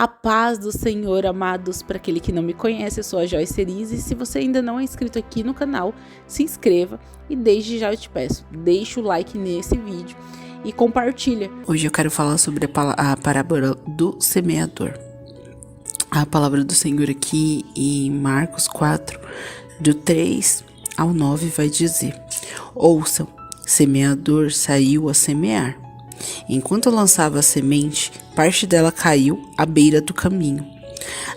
A paz do Senhor, amados. Para aquele que não me conhece, eu sou a Joyce Cerise. Se você ainda não é inscrito aqui no canal, se inscreva e desde já eu te peço, deixa o like nesse vídeo e compartilha. Hoje eu quero falar sobre a parábola do semeador. A palavra do Senhor aqui em Marcos 4, do 3 ao 9 vai dizer: ouçam, semeador saiu a semear. Enquanto lançava a semente, parte dela caiu à beira do caminho.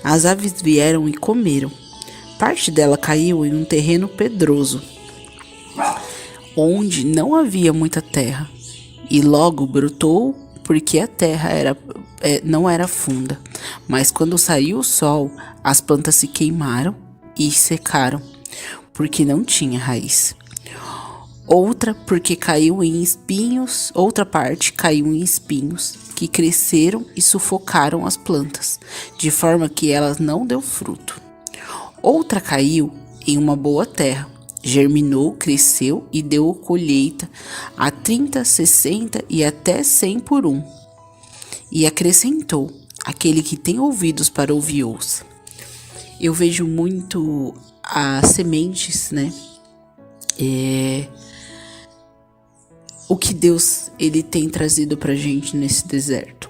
As aves vieram e comeram. Parte dela caiu em um terreno pedroso, onde não havia muita terra, e logo brotou, porque a terra não era funda. Mas quando saiu o sol, as plantas se queimaram e secaram, porque não tinha raiz. Outra parte caiu em espinhos que cresceram e sufocaram as plantas, de forma que elas não deu fruto. Outra caiu em uma boa terra, germinou, cresceu e deu colheita a 30, 60 e até 100 por um. E acrescentou: aquele que tem ouvidos para ouvir, ouça. Eu vejo muito as sementes, né? O que Deus ele tem trazido pra gente nesse deserto.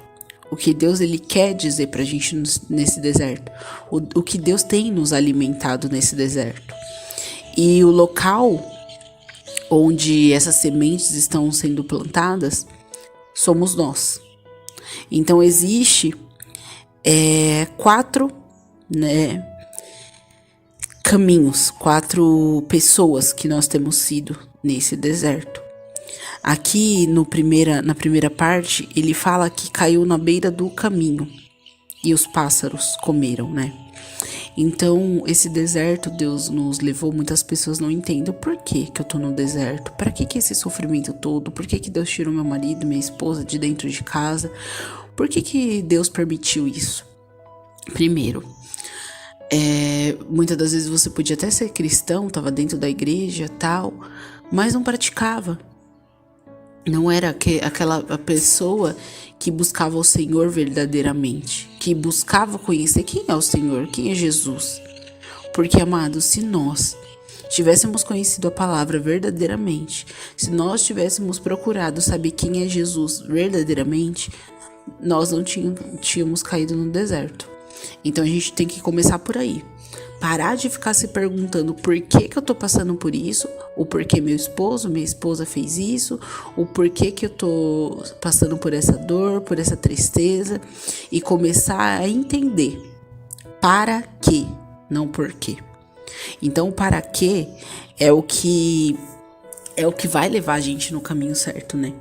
O que Deus ele quer dizer pra gente nesse deserto. O que Deus tem nos alimentado nesse deserto. E o local onde essas sementes estão sendo plantadas somos nós. Então existe 4 caminhos, 4 pessoas que nós temos sido nesse deserto. Aqui na primeira parte, ele fala que caiu na beira do caminho e os pássaros comeram, né? Então, esse deserto, Deus nos levou, muitas pessoas não entendem por que eu tô no deserto, para que esse sofrimento todo, por que Deus tirou meu marido, minha esposa de dentro de casa, por que Deus permitiu isso? Primeiro, muitas das vezes você podia até ser cristão, tava dentro da igreja tal, mas não praticava. Não era aquela pessoa que buscava o Senhor verdadeiramente, que buscava conhecer quem é o Senhor, quem é Jesus. Porque, amados, se nós tivéssemos conhecido a palavra verdadeiramente, se nós tivéssemos procurado saber quem é Jesus verdadeiramente, nós não tínhamos caído no deserto. Então a gente tem que começar por aí. Parar de ficar se perguntando por que eu tô passando por isso, o porquê minha esposa fez isso, o porquê que eu tô passando por essa dor, por essa tristeza, e começar a entender para quê, não por quê. Então, para quê é o que vai levar a gente no caminho certo, né?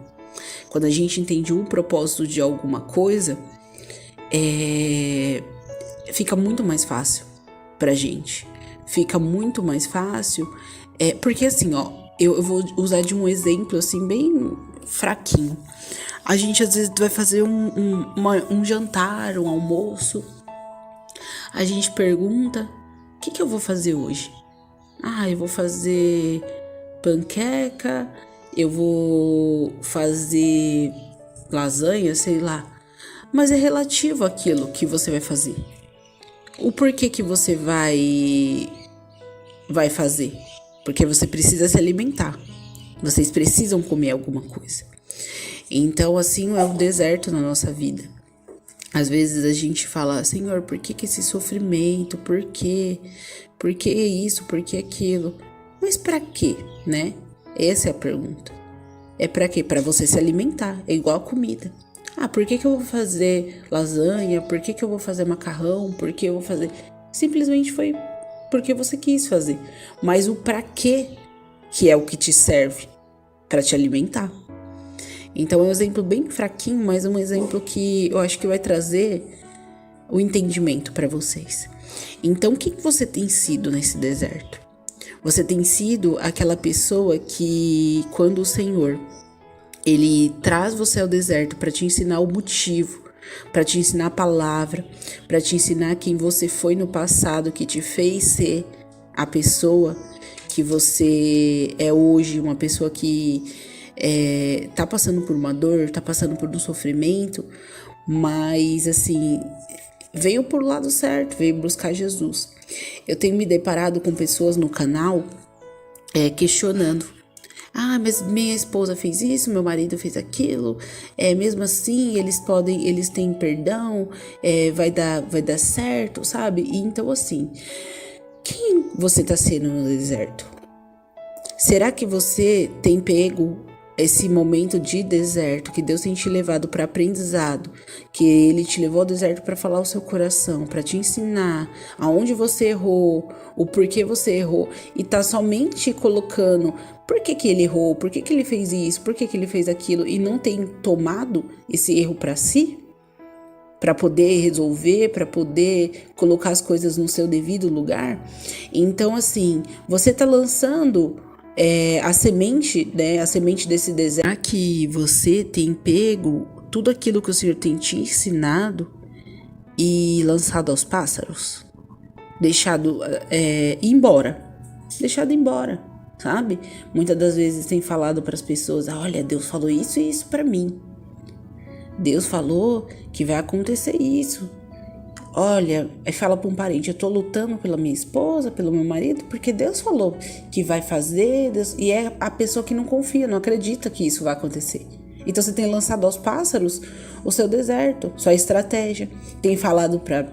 Quando a gente entende o propósito de alguma coisa, fica muito mais fácil pra gente. Fica muito mais fácil. Porque assim, ó, eu vou usar de um exemplo assim, bem fraquinho. A gente às vezes vai fazer um jantar, um almoço. A gente pergunta: o que eu vou fazer hoje? Eu vou fazer panqueca, eu vou fazer lasanha, sei lá. Mas é relativo àquilo que você vai fazer. O porquê que você vai fazer? Porque você precisa se alimentar. Vocês precisam comer alguma coisa. Então, assim é o deserto na nossa vida. Às vezes a gente fala: Senhor, por que esse sofrimento? Por quê? Por que isso? Por que aquilo? Mas pra quê, né? Essa é a pergunta. É pra quê? Pra você se alimentar. É igual a comida. Por que eu vou fazer lasanha? Por que eu vou fazer macarrão? Por que eu vou fazer... Simplesmente foi porque você quis fazer. Mas o pra quê que é o que te serve para te alimentar. Então é um exemplo bem fraquinho, mas um exemplo que eu acho que vai trazer o entendimento para vocês. Então, quem você tem sido nesse deserto? Você tem sido aquela pessoa que, quando o Senhor ele traz você ao deserto para te ensinar o motivo, para te ensinar a palavra, para te ensinar quem você foi no passado, que te fez ser a pessoa que você é hoje, uma pessoa que tá passando por uma dor, tá passando por um sofrimento, mas assim, veio por lado certo, veio buscar Jesus. Eu tenho me deparado com pessoas no canal questionando. Ah, mas minha esposa fez isso, meu marido fez aquilo, mesmo assim eles têm perdão, vai dar certo, sabe? E então assim, quem você está sendo no deserto? Será que você tem pego esse momento de deserto, que Deus tem te levado para aprendizado, que Ele te levou ao deserto para falar o seu coração, para te ensinar aonde você errou, o porquê você errou, e tá somente colocando por que ele errou, por que ele fez isso, por que ele fez aquilo, e não tem tomado esse erro para si? Para poder resolver, para poder colocar as coisas no seu devido lugar? Então, assim, você tá lançando a semente, né? A semente desse deserto. Será que você tem pego tudo aquilo que o Senhor tem te ensinado e lançado aos pássaros? Deixado ir embora. Deixado embora, sabe? Muitas das vezes tem falado para as pessoas: olha, Deus falou isso e isso para mim. Deus falou que vai acontecer isso. Olha, aí fala para um parente: eu tô lutando pela minha esposa, pelo meu marido, porque Deus falou que vai fazer, e é a pessoa que não confia, não acredita que isso vai acontecer. Então você tem lançado aos pássaros o seu deserto, sua estratégia. Tem falado para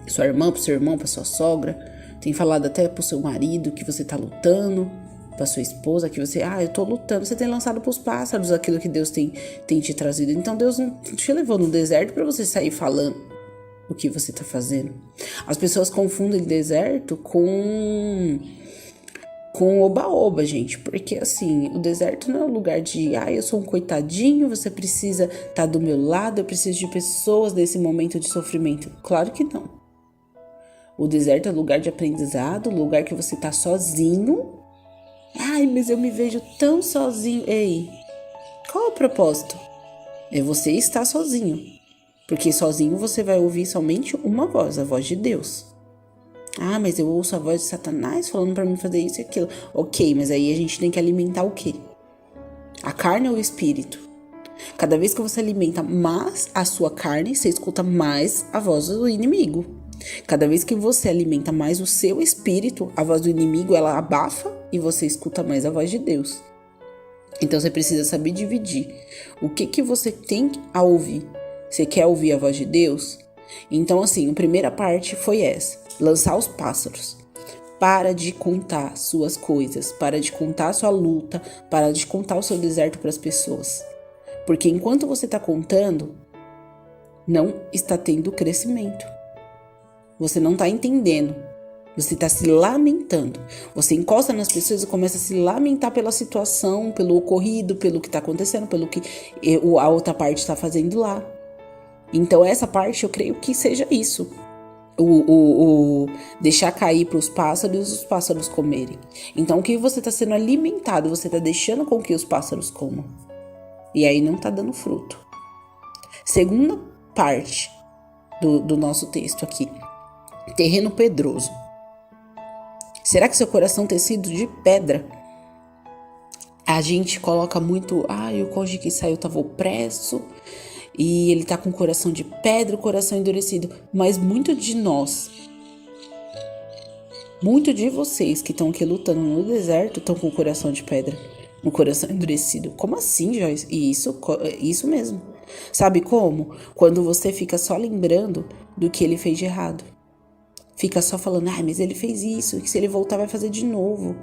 sua irmã, pro seu irmão, pra sua sogra, tem falado até pro seu marido que você tá lutando, pra sua esposa que você, eu tô lutando. Você tem lançado pros pássaros aquilo que Deus tem te trazido. Então Deus não te levou no deserto para você sair falando o que você tá fazendo. As pessoas confundem deserto com oba-oba, gente, porque assim, o deserto não é um lugar de, eu sou um coitadinho, você precisa estar do meu lado, eu preciso de pessoas nesse momento de sofrimento. Claro que não. O deserto é lugar de aprendizado, lugar que você tá sozinho. Mas eu me vejo tão sozinho. Ei, qual é o propósito? É você estar sozinho. Porque sozinho você vai ouvir somente uma voz, a voz de Deus. Mas eu ouço a voz de Satanás falando pra mim fazer isso e aquilo. Ok, mas aí a gente tem que alimentar o quê? A carne ou o espírito? Cada vez que você alimenta mais a sua carne, você escuta mais a voz do inimigo. Cada vez que você alimenta mais o seu espírito, a voz do inimigo, ela abafa e você escuta mais a voz de Deus. Então você precisa saber dividir. O que você tem a ouvir? Você quer ouvir a voz de Deus? Então assim, a primeira parte foi essa: lançar os pássaros. Para de contar suas coisas, para de contar sua luta, para de contar o seu deserto para as pessoas. Porque enquanto você está contando, não está tendo crescimento. Você não está entendendo. Você está se lamentando. Você encosta nas pessoas e começa a se lamentar pela situação, pelo ocorrido, pelo que está acontecendo, pelo que a outra parte está fazendo lá. Então essa parte eu creio que seja isso. O deixar cair para os pássaros comerem. Então o que você está sendo alimentado, você está deixando com que os pássaros comam. E aí não está dando fruto. Segunda parte do nosso texto aqui. Terreno pedroso. Será que seu coração tem sido de pedra? A gente coloca muito, o cônjuge que saiu estava opresso e ele tá com o coração de pedra, o coração endurecido. Mas muito de nós, muito de vocês que estão aqui lutando no deserto, estão com o coração de pedra, no coração endurecido. Como assim, Joyce? Isso mesmo. Sabe como? Quando você fica só lembrando do que ele fez de errado. Fica só falando, mas ele fez isso, que se ele voltar vai fazer de novo.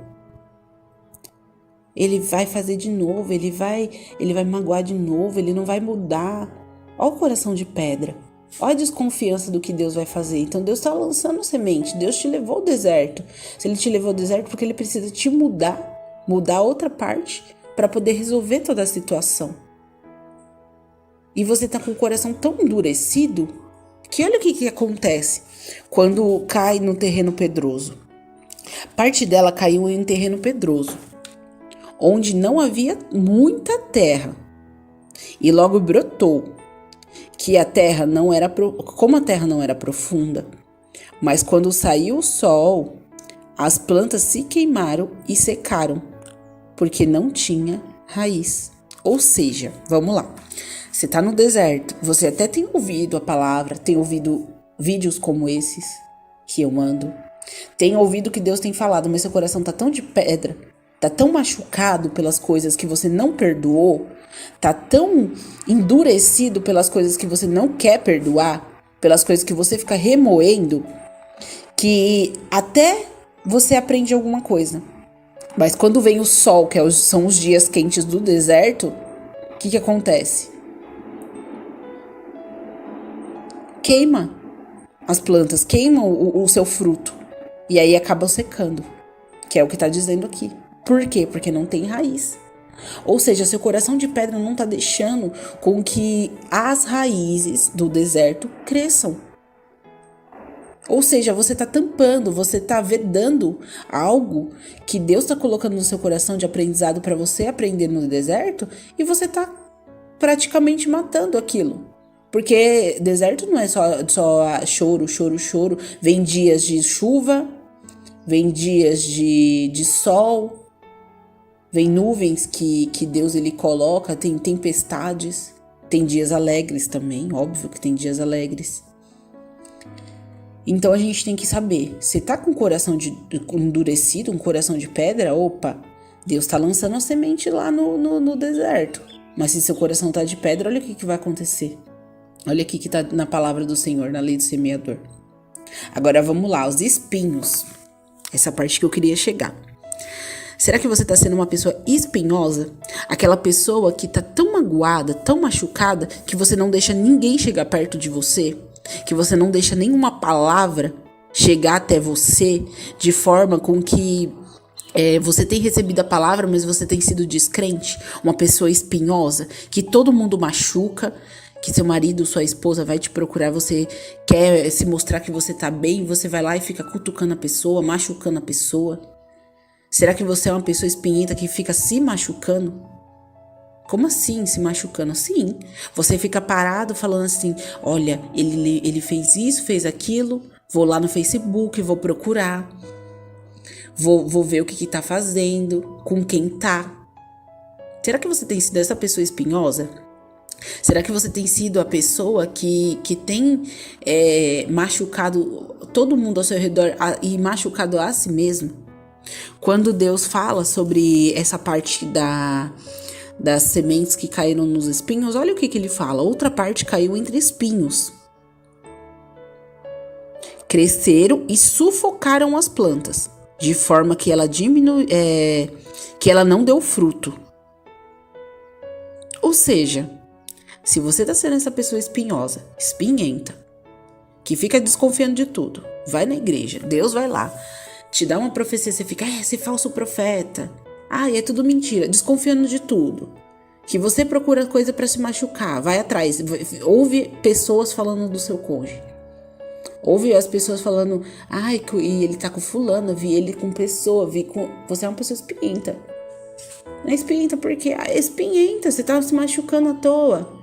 Ele vai fazer de novo, ele vai magoar de novo, ele não vai mudar. Olha o coração de pedra. Olha a desconfiança do que Deus vai fazer. Então Deus está lançando semente. Deus te levou ao deserto. Se ele te levou ao deserto, porque ele precisa te mudar a outra parte para poder resolver toda a situação. E você está com o coração tão endurecido que olha o que acontece quando cai no terreno pedroso. Parte dela caiu em terreno pedroso, onde não havia muita terra, e logo brotou, que a terra não era como a terra não era profunda, mas quando saiu o sol, as plantas se queimaram e secaram, porque não tinha raiz. Ou seja, vamos lá. Você está no deserto, você até tem ouvido a palavra, tem ouvido vídeos como esses que eu mando. Tem ouvido que Deus tem falado, mas seu coração tá tão de pedra, tá tão machucado pelas coisas que você não perdoou, tá tão endurecido pelas coisas que você não quer perdoar, pelas coisas que você fica remoendo, que até você aprende alguma coisa. Mas quando vem o sol, são os dias quentes do deserto, o que acontece? Queima as plantas, queima o seu fruto. E aí acabam secando, que é o que tá dizendo aqui. Por quê? Porque não tem raiz. Ou seja, seu coração de pedra não tá deixando com que as raízes do deserto cresçam. Ou seja, você tá tampando, você tá vedando algo que Deus tá colocando no seu coração de aprendizado para você aprender no deserto, e você tá praticamente matando aquilo. Porque deserto não é só choro, choro, choro. Vem dias de chuva, vem dias de sol, vem nuvens que Deus ele coloca, tem tempestades, tem dias alegres também, óbvio que tem dias alegres. Então a gente tem que saber, você tá com o coração endurecido, um coração de pedra, opa, Deus tá lançando a semente lá no deserto. Mas se seu coração tá de pedra, olha o que vai acontecer. Olha aqui que tá na palavra do Senhor, na lei do semeador. Agora vamos lá, os espinhos. Essa parte que eu queria chegar. Será que você tá sendo uma pessoa espinhosa? Aquela pessoa que tá tão magoada, tão machucada, que você não deixa ninguém chegar perto de você? Que você não deixa nenhuma palavra chegar até você, de forma com que você tem recebido a palavra, mas você tem sido descrente? Uma pessoa espinhosa, que todo mundo machuca, que seu marido, sua esposa vai te procurar, você quer se mostrar que você tá bem, você vai lá e fica cutucando a pessoa, machucando a pessoa. Será que você é uma pessoa espinhenta que fica se machucando? Como assim se machucando? Sim, você fica parado falando assim, olha, ele fez isso, fez aquilo, vou lá no Facebook, vou procurar, vou ver o que tá fazendo, com quem tá. Será que você tem sido essa pessoa espinhosa? Será que você tem sido a pessoa que tem machucado todo mundo ao seu redor e machucado a si mesmo? Quando Deus fala sobre essa parte das sementes que caíram nos espinhos, olha o que ele fala. Outra parte caiu entre espinhos. Cresceram e sufocaram as plantas, de forma que ela que ela não deu fruto. Ou seja, se você tá sendo essa pessoa espinhosa, espinhenta, que fica desconfiando de tudo, vai na igreja, Deus vai lá, te dá uma profecia, você fica, esse falso profeta, é tudo mentira, desconfiando de tudo, que você procura coisa pra se machucar, vai atrás, ouve pessoas falando do seu cônjuge, ouve as pessoas falando, e ele tá com fulano, vi ele com pessoa, você é uma pessoa espinhenta. Não é espinhenta porque é espinhenta, você tá se machucando à toa.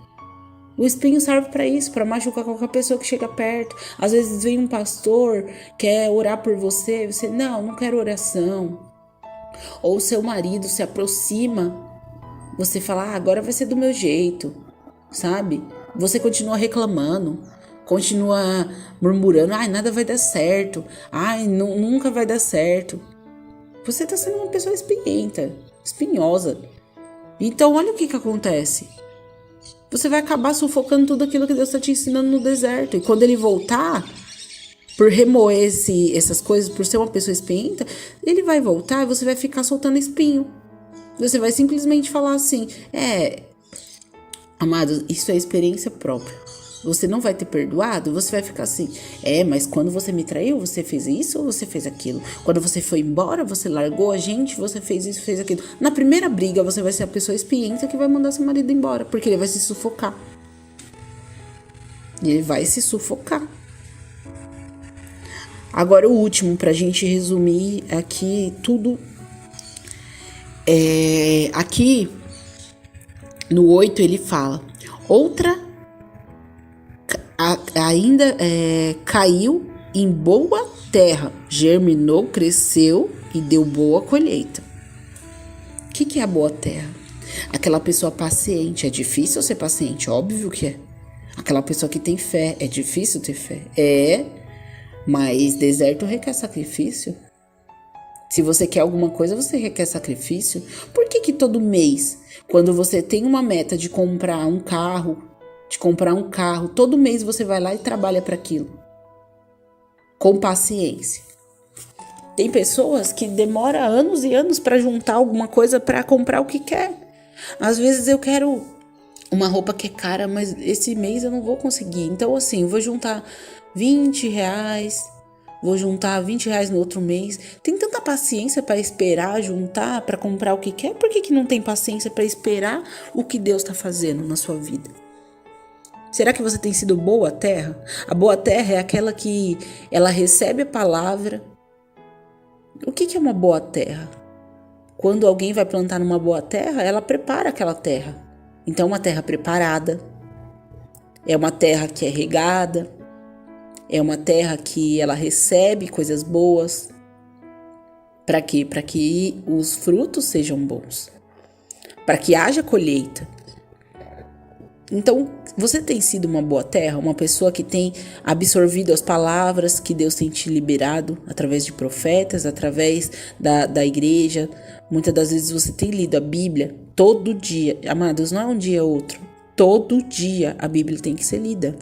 O espinho serve para isso, para machucar qualquer pessoa que chega perto. Às vezes vem um pastor, quer orar por você, você, não quero oração. Ou seu marido se aproxima, você fala, agora vai ser do meu jeito, sabe? Você continua reclamando, continua murmurando, nada vai dar certo, nunca vai dar certo. Você tá sendo uma pessoa espinhenta, espinhosa. Então olha o que acontece. Você vai acabar sufocando tudo aquilo que Deus está te ensinando no deserto. E quando ele voltar, por remoer essas coisas, por ser uma pessoa espinhenta, ele vai voltar e você vai ficar soltando espinho. Você vai simplesmente falar assim, amados, isso é experiência própria. Você não vai ter perdoado, você vai ficar assim, mas quando você me traiu, você fez isso ou você fez aquilo? Quando você foi embora, você largou a gente, você fez isso, fez aquilo. Na primeira briga, você vai ser a pessoa espinhenta que vai mandar seu marido embora, porque ele vai se sufocar. Ele vai se sufocar. Agora o último, pra gente resumir aqui tudo. Aqui, no 8, ele fala, outra ainda caiu em boa terra, germinou, cresceu e deu boa colheita. O que é a boa terra? Aquela pessoa paciente. É difícil ser paciente? Óbvio que é. Aquela pessoa que tem fé. É difícil ter fé? Mas deserto requer sacrifício. Se você quer alguma coisa, você requer sacrifício. Por que todo mês, quando você tem uma meta de comprar um carro, todo mês você vai lá e trabalha para aquilo? Com paciência. Tem pessoas que demoram anos e anos para juntar alguma coisa para comprar o que quer. Às vezes eu quero uma roupa que é cara, mas esse mês eu não vou conseguir. Então, assim, eu vou juntar R$20, vou juntar R$20 no outro mês. Tem tanta paciência para esperar, juntar, para comprar o que quer? Por que não tem paciência para esperar o que Deus está fazendo na sua vida? Será que você tem sido boa terra? A boa terra é aquela que ela recebe a palavra. O que é uma boa terra? Quando alguém vai plantar numa boa terra, ela prepara aquela terra. Então, uma terra preparada, é uma terra que é regada, é uma terra que ela recebe coisas boas. Para quê? Para que os frutos sejam bons, para que haja colheita. Então, você tem sido uma boa terra, uma pessoa que tem absorvido as palavras que Deus tem te liberado através de profetas, através da igreja. Muitas das vezes você tem lido a Bíblia todo dia. Amados, não é um dia ou outro. Todo dia a Bíblia tem que ser lida.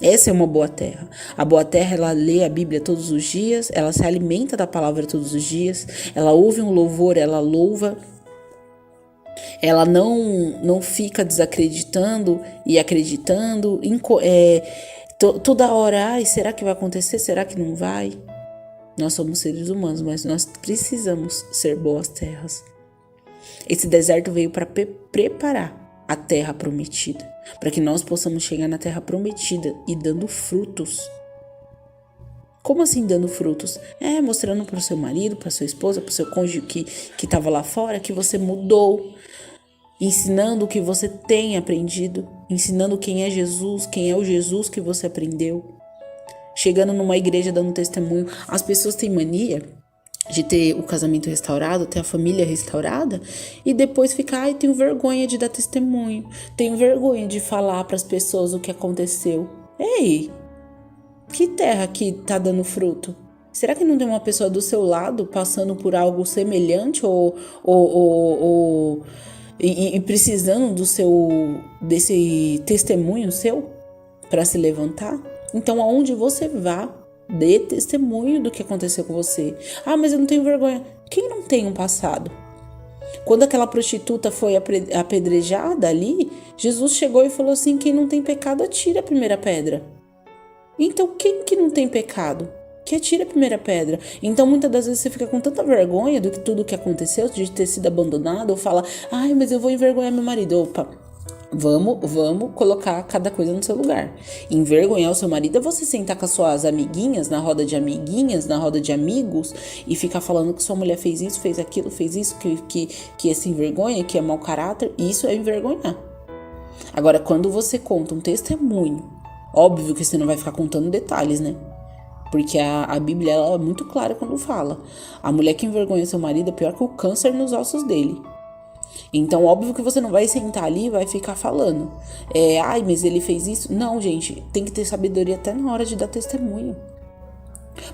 Essa é uma boa terra. A boa terra, ela lê a Bíblia todos os dias, ela se alimenta da palavra todos os dias, ela ouve um louvor, ela louva. Ela não fica desacreditando e acreditando. Toda hora, será que vai acontecer? Será que não vai? Nós somos seres humanos, mas nós precisamos ser boas terras. Esse deserto veio para preparar a terra prometida, para que nós possamos chegar na terra prometida e dando frutos. Como assim dando frutos? Mostrando para o seu marido, para sua esposa, para o seu cônjuge que estava lá fora, que você mudou. Ensinando o que você tem aprendido. Ensinando quem é Jesus, quem é o Jesus que você aprendeu. Chegando numa igreja dando testemunho. As pessoas têm mania de ter o casamento restaurado, ter a família restaurada e depois ficar, tenho vergonha de dar testemunho. Tenho vergonha de falar para as pessoas o que aconteceu. Ei! Que terra que tá dando fruto? Será que não tem uma pessoa do seu lado passando por algo semelhante e precisando desse testemunho seu para se levantar? Então, aonde você vá, dê testemunho do que aconteceu com você. Mas eu não tenho vergonha. Quem não tem um passado? Quando aquela prostituta foi apedrejada ali, Jesus chegou e falou assim: quem não tem pecado, atira a primeira pedra. Então, quem que não tem pecado? Que atire a primeira pedra. Então, muitas das vezes você fica com tanta vergonha do que tudo que aconteceu, de ter sido abandonado, ou fala, mas eu vou envergonhar meu marido. Opa, vamos colocar cada coisa no seu lugar. Envergonhar o seu marido é você sentar com as suas amiguinhas, na roda de amiguinhas, na roda de amigos, e ficar falando que sua mulher fez isso, fez aquilo, fez isso, que é sem vergonha, que é mau caráter. Isso é envergonhar. Agora, quando você conta um testemunho, óbvio que você não vai ficar contando detalhes, né? Porque a Bíblia ela é muito clara quando fala. A mulher que envergonha seu marido é pior que o câncer nos ossos dele. Então, óbvio que você não vai sentar ali e vai ficar falando. Mas ele fez isso. Não, gente, tem que ter sabedoria até na hora de dar testemunho.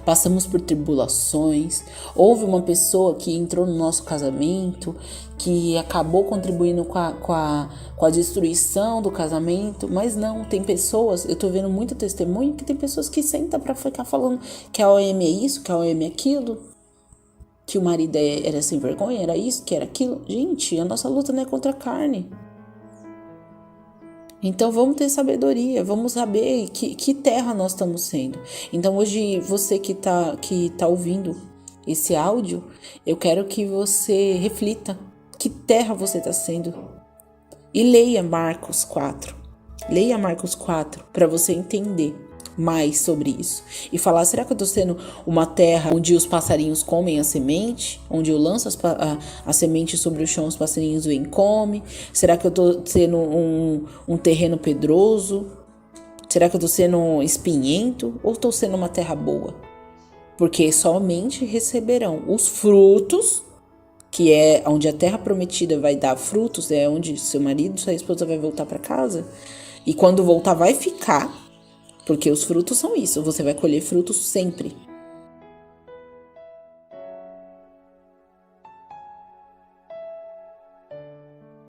Passamos por tribulações. Houve uma pessoa que entrou no nosso casamento, que acabou contribuindo com a destruição do casamento. Mas não, tem pessoas, eu tô vendo muito testemunho, que tem pessoas que sentam pra ficar falando que a OM é isso, que a OM é aquilo, que o marido era sem vergonha, era isso, que era aquilo. Gente, a nossa luta não é contra a carne. Então, vamos ter sabedoria, vamos saber que terra nós estamos sendo. Então, hoje, você que tá ouvindo esse áudio, eu quero que você reflita que terra você está sendo. E leia Marcos 4. Leia Marcos 4 para você entender mais sobre isso. E falar, será que eu estou sendo uma terra onde os passarinhos comem a semente? Onde eu lanço a semente sobre o chão, os passarinhos vêm e comem? Será que eu estou sendo um terreno pedroso? Será que eu estou sendo espinhento? Ou estou sendo uma terra boa? Porque somente receberão os frutos, que é onde a terra prometida vai dar frutos, é onde seu marido, sua esposa vai voltar para casa. E quando voltar, vai ficar, porque os frutos são isso, você vai colher frutos sempre.